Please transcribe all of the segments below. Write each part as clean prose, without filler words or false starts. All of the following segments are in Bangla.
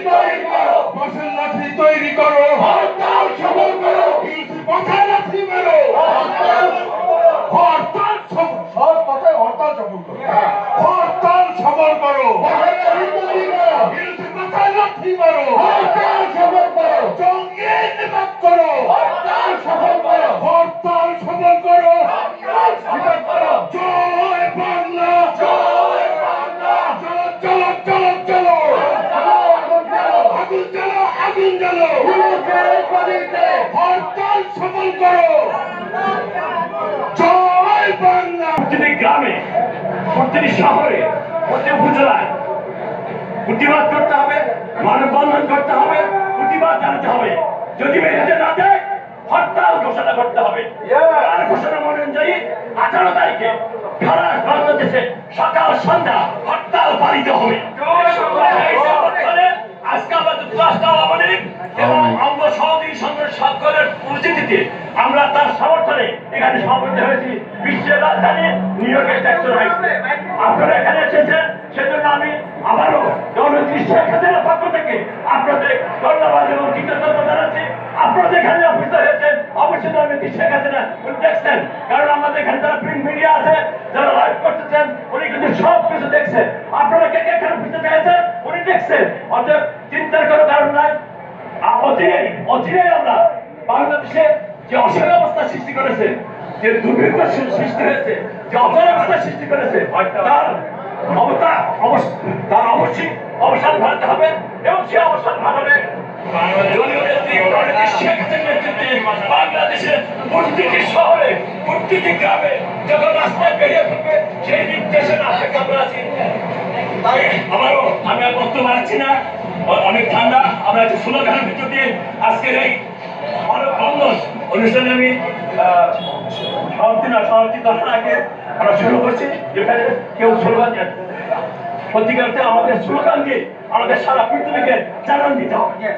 বাঁশের লাঠি তৈরি করো, হরতাল সফল করো, বাঁশের লাঠি মারো, হরতাল সব কথায় হরতাল সফল করো, হরতাল সফল করো, বাঁশের লাঠি মারো, হরতাল সফল করো, জঙ্গি নিপাত করো, হরতাল সফল করো, হরতাল সফল করো, সফল করো। জয় বাংলা, জয় বাংলা, চলো চলো চলো, আগুন জ্বালো, আগুন জ্বালো, হরতাল সফল করো। জয় বাংলা। প্রতিটি গ্রামে, প্রতিটি শহরে, প্রতি উপজেলায় প্রতিবাদ করতে হবে, মানববন্ধন করতে হবে, প্রতিবাদ জানাতে হবে। যদি মেয়েদের না দেয়, হরতাল ঘোষণা করতে হবে। আর ঘোষণা অনুযায়ী 18 তারিখে সারা বাংলাদেশে সকাল সন্ধ্যা হরতাল পালিত হবে। আজকে আমরা যুক্তরাষ্ট্র আওয়ামী লীগ এবং অঙ্গ সহযোগী সংগঠন সকলের উপস্থিতিতে আমরা তার সমর্থনে এখানে সমবেত হয়েছি। বিশ্বের রাজধানী নিউ ইয়র্কের জ্যাকসন হাইটসে আপনারা এখানে এসেছেন, সেজন্য আমি আবারও জননেত্রী শেখ হাসিনার পক্ষ থেকে আপনাদের ধন্যবাদ এবং কৃতজ্ঞতা জানাচ্ছি। আপনারা যেখানে অফিসার হয়েছেন অবশ্যই জননেত্রী শেখ হাসিনা উনি দেখছেন, কারণ আমাদের এখানে যারা প্রিন্ট মিডিয়া আছে, যারা লাইভ করতেছেন, উনি কিন্তু সব কিছু দেখছেন। আপনারা কে কে এখানে বুঝতে চাইছেন উনি দেখছেন, অতএব চিন্তার কোনো কারণ নাই। অচিরেই আমরা বাংলাদেশে যে অসহায় অবস্থা সৃষ্টি করেছে, যে দুর্ভিক্ষ সৃষ্টি হয়েছে, যে অচল অবস্থা সৃষ্টি করেছে, তার অবশ্যই অবসান ঘটাতে হবে এবং সে অবসান ঘটালে বাংলাদেশের প্রতিটি শহরে, প্রতিটি গ্রামে যখন রাস্তায় বেরিয়ে ফেলবে সেই নির্দেশনা আমরা আছি। তাই আমি আর বক্তব্য বাড়াচ্ছি না, অনেক ঠান্ডা। আমরা একটা স্লোগানের ভিতর দিয়ে আজকের এই মানববন্ধন অনুষ্ঠানে আমি সমাপ্তি করার আগে আমরা শুরু করছি, যেখানে কেউ স্লোগান দেন। সত্যিকারতে আমাদের স্লোগান দিয়ে আমাদের সারা পৃথিবীকে জানান দিতে হবে।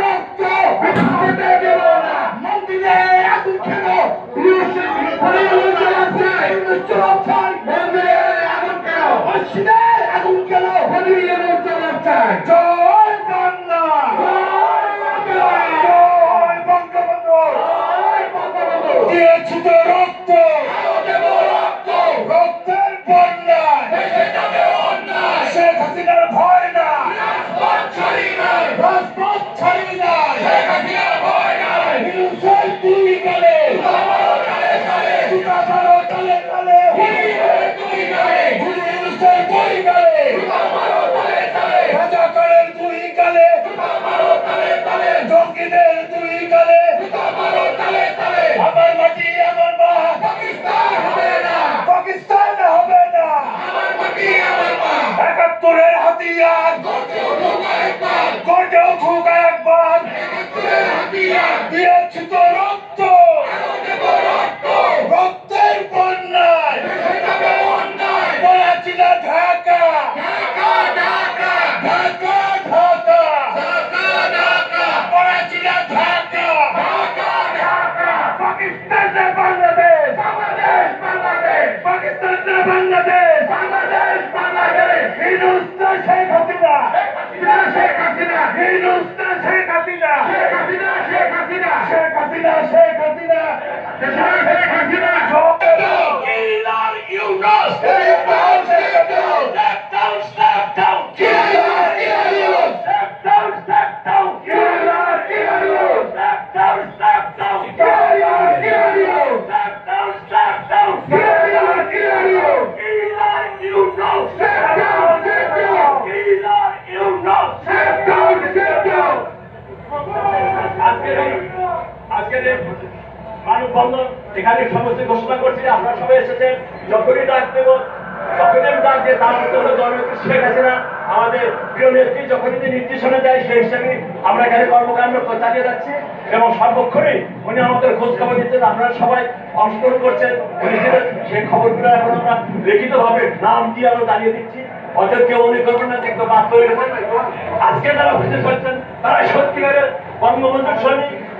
রক্ত রক্ত রক্তের বন্যায় বলেছিলা ঢাকা ঢাকা বলেছিলা ঢাকা পাকিস্তান না বাংলাদেশ পাকিস্তান না Bangladesh Hindustan Sheikh Hasina Hindustan Sheikh Hasina Killer Yunus! Step down! Step down! Step down! Killer Yunus! Step down! Step down! Killer Yunus! Step down! Step down! Killer Yunus! Step down! Step down! Killer Yunus! Killer Yunus! Step down! Step down! Killer Yunus! Step down! Step down! আজকের মানববন্ধন এখানে সমস্ত ঘোষণা করছি যে আপনারা সবাই এসেছেন। যখনই ডাক দেব তখনই আমি ডাক দিয়ে তার মধ্যে হলো জননেত্রী শেখ হাসিনা আমাদের প্রিয় নেত্রী যখনই যে নির্দেশনা দেয় সেই হিসাবে আমরা এখানে কর্মকাণ্ড চালিয়ে যাচ্ছি এবং সর্বক্ষণই উনি আমাদের খোঁজ খবর দিচ্ছেন। আপনারা সবাই অংশগ্রহণ করছেন, উনি সেই খবরগুলো এখন আমরা লিখিতভাবে নাম দিয়ে আমরা জানিয়ে দিচ্ছি। অর্থাৎ কেউ মনে করবেন না যে একটু বাধ্য হয়ে গেছেন। আজকে যারা উপস্থিত হচ্ছেন তারা সত্যিকারের বঙ্গবন্ধুর সৈনিক